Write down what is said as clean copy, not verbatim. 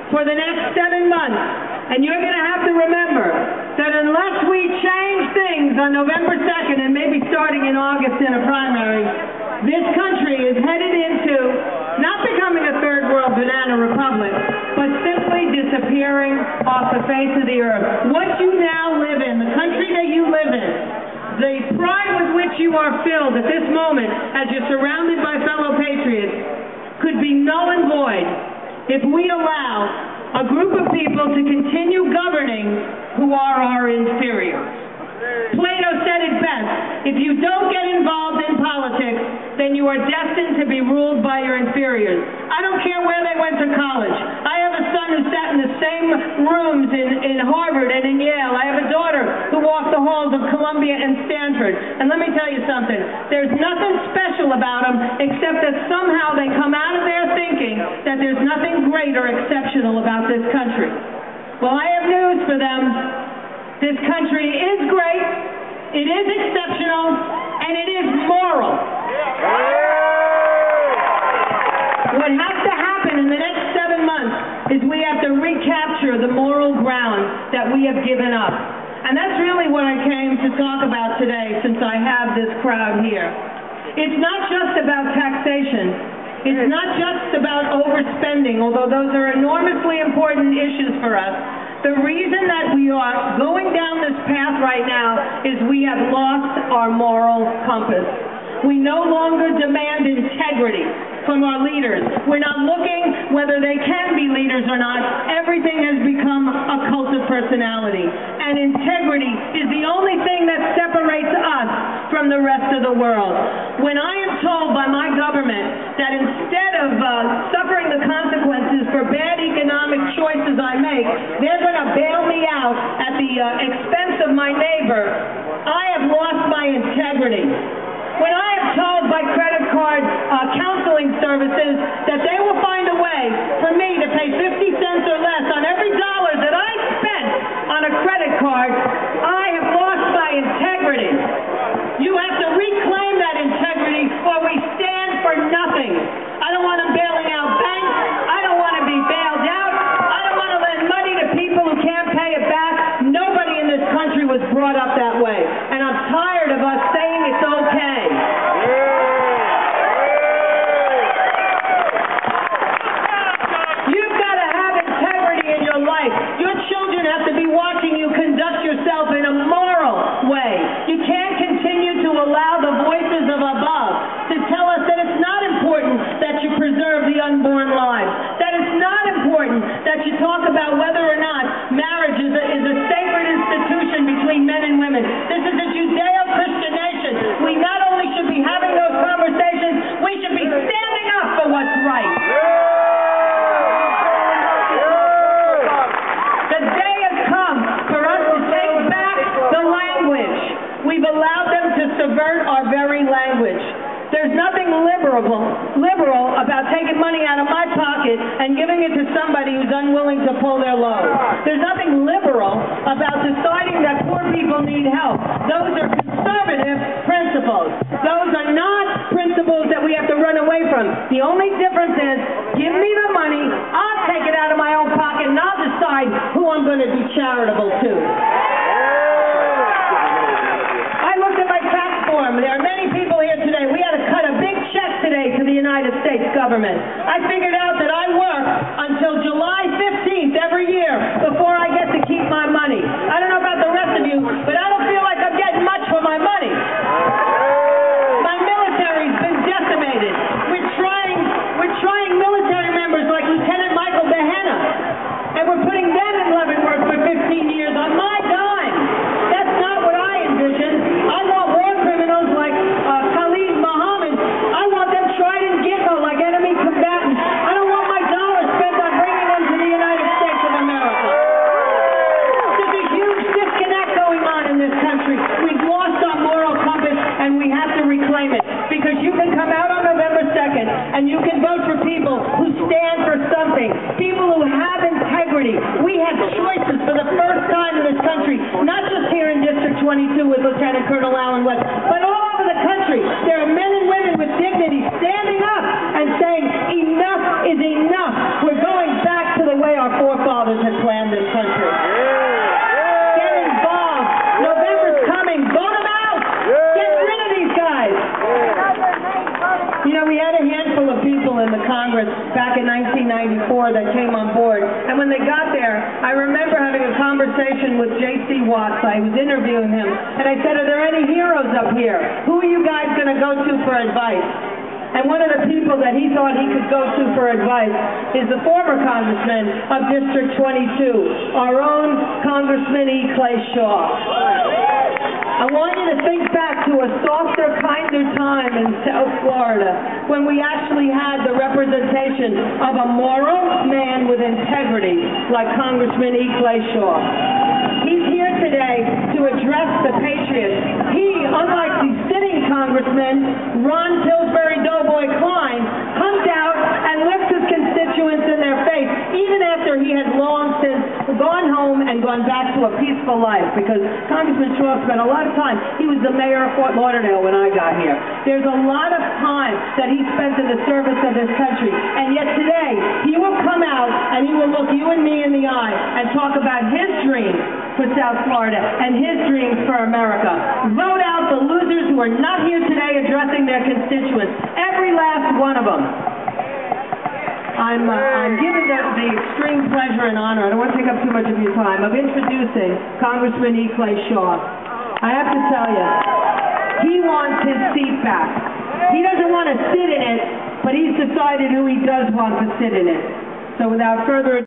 for the next 7 months. And you're going to have to remember that unless we change things on November 2nd and maybe starting in August in a primary, this country is headed into not becoming a third world banana republic, but simply disappearing off the face of the earth. What you now live in, the country that you live in, the pride with which you are filled at this moment as you're surrounded by fellow patriots could be null and void if we allow a group of people to continue governing who are our inferiors. Plato said it best: if you don't get involved in politics, then you are destined to be ruled by your inferiors. I don't care where they went to college. I have a son who sat in the same rooms in Harvard and in Yale. I have a daughter who walked the halls of Columbia and Stanford. And let me tell you something. There's nothing special about them except that somehow they come out of there thinking that there's nothing great or exceptional about this country. Well, I have news for them. This country is great, it is exceptional, and it is moral. What has to happen in the next 7 months is we have to recapture the moral ground that we have given up. And that's really what I came to talk about today, since I have this crowd here. It's not just about taxation. It's not just about overspending, although those are enormously important issues for us. The reason that we are going down this path right now is we have lost our moral compass. We no longer demand integrity from our leaders. We're not looking whether they can be leaders or not. Everything has become a cult of personality. And integrity is the only thing that separates us from the rest of the world. When I am told by my government that instead of suffering the consequences for bad economic choices I make, they're going to bail me out at the expense of my neighbor, I have lost my integrity. When I am told by credit card counseling services that they will find a way for me to pay 50 cents or less on every dollar that I spent on a credit card, I have lost my integrity. You have to reclaim that integrity or we stand for nothing. I don't want them bailing out banks. I don't want to be bailed out. I don't want to lend money to people who can't pay it back. Nobody in this country was brought up that way. And I'm tired of us saying it's okay. You've got to have integrity in your life. Your children have to be watching you conduct yourself in a moral way. You can't continue to allow the voices of above to tell us that it's not important that you preserve the unborn lives, that it's not important that you talk about whether or not marriage is a sacred institution between men and women. This is a Judeo-Christian nation. We not only should be having those conversations, we should be standing up for what's right. The day has come for us to take back the language. We've allowed them to subvert our very language. There's nothing liberal about taking money out of my pocket and giving it to somebody who's unwilling to pull their load. There's nothing liberal about deciding that poor people need help. Those are conservative principles. Those are not principles that we have to run away from. The only difference is, give me the money, I'll take it out of my own pocket, and I'll decide who I'm going to be charitable to. I looked at my tax form. There are many people here today. We had to cut a big check today to the United States government. I figured out that I work until July 15th every year before I get to keep my money. I don't know about the rest of you, but I don't feel like I'm getting much for my money. My military's been decimated. We're trying military members like Lieutenant Michael Behenna, and we're putting them in Leavenworth for 15 years on my dime. That's not what I envisioned. I want war criminals like Khalid Mohammed. I want them tried in Gitmo like enemy combatants. I don't want my dollars spent on bringing them to the United States of America. There's a huge disconnect going on in this country. We've lost our moral compass, and we have to reclaim it. Because you can come out on November 2nd, and you can vote for people who stand for something, people who have integrity. We have choices for the first time in this country, not just here in District 22 with Lieutenant Colonel Allen West, but all over the country. There are men and women with dignity standing up and saying, enough is enough. We're going back to the way our back in 1994 that came on board. And when they got there, I remember having a conversation with J.C. Watts. I was interviewing him, and I said, are there any heroes up here? Who are you guys going to go to for advice? And one of the people that he thought he could go to for advice is the former congressman of District 22, our own Congressman E. Clay Shaw. I want you to think back to a softer, kinder time in South Florida when we actually had the representation of a moral man with integrity like Congressman E. Clay Shaw. He's here today to address the patriots. He, unlike the sitting congressman, Ron Pillsbury Doughboy Klein, comes out and lifts his constituents in their face, even after he had long since gone home and gone back to a peaceful life, because Congressman Shaw spent a lot of time. He was the mayor of Fort Lauderdale when I got here. There's a lot of time that he spent in the service of this country, and yet today he will come out and he will look you and me in the eye and talk about his dreams for South Florida and his dreams for America. Vote out the losers who are not here today addressing their constituents, every last one of them. I'm given the extreme pleasure and honor, I don't want to take up too much of your time, of introducing Congressman E. Clay Shaw. I have to tell you, he wants his seat back. He doesn't want to sit in it, but he's decided who he does want to sit in it. So without further ado,